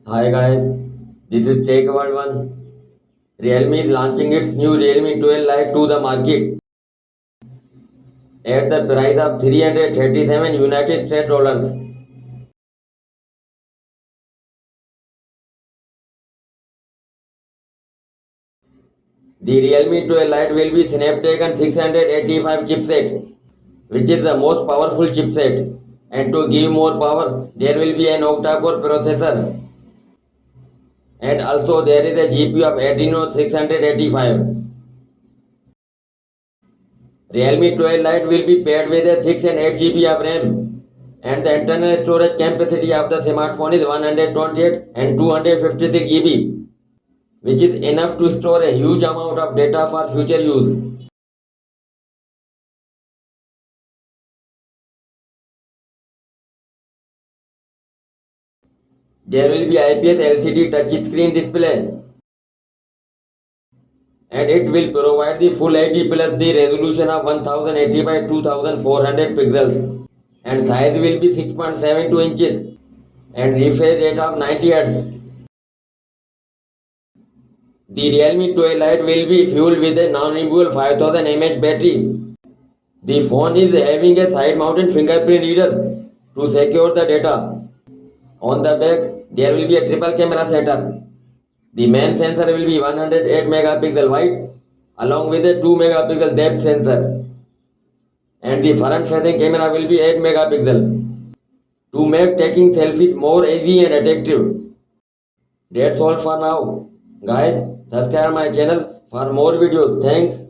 Hi guys, this is Take World One. Realme is launching its new Realme 12 Lite to the market at the price of 337 United States dollars. The Realme 12 Lite will be Snapdragon 685 chipset, which is the most powerful chipset. And to give more power, there will be an octa-core processor. And also there is a GPU of Adreno 685. Realme 12 Lite will be paired with a 6 and 8 GB of RAM, and the internal storage capacity of the smartphone is 128 and 256 GB, which is enough to store a huge amount of data for future use. There will be IPS LCD touchscreen display, and it will provide the full HD plus the resolution of 1080 by 2400 pixels, and size will be 6.72 inches and refresh rate of 90 Hz. The Realme 12 Lite will be fueled with a non-removable 5000 mAh battery. The phone is having a side-mounted fingerprint reader to secure the data. On the back, there will be a triple camera setup. The main sensor will be 108 megapixel wide along with a 2 megapixel depth sensor, and the front facing camera will be 8 megapixel to make taking selfies more easy and attractive. That's all for now. Guys, subscribe my channel for more videos. Thanks.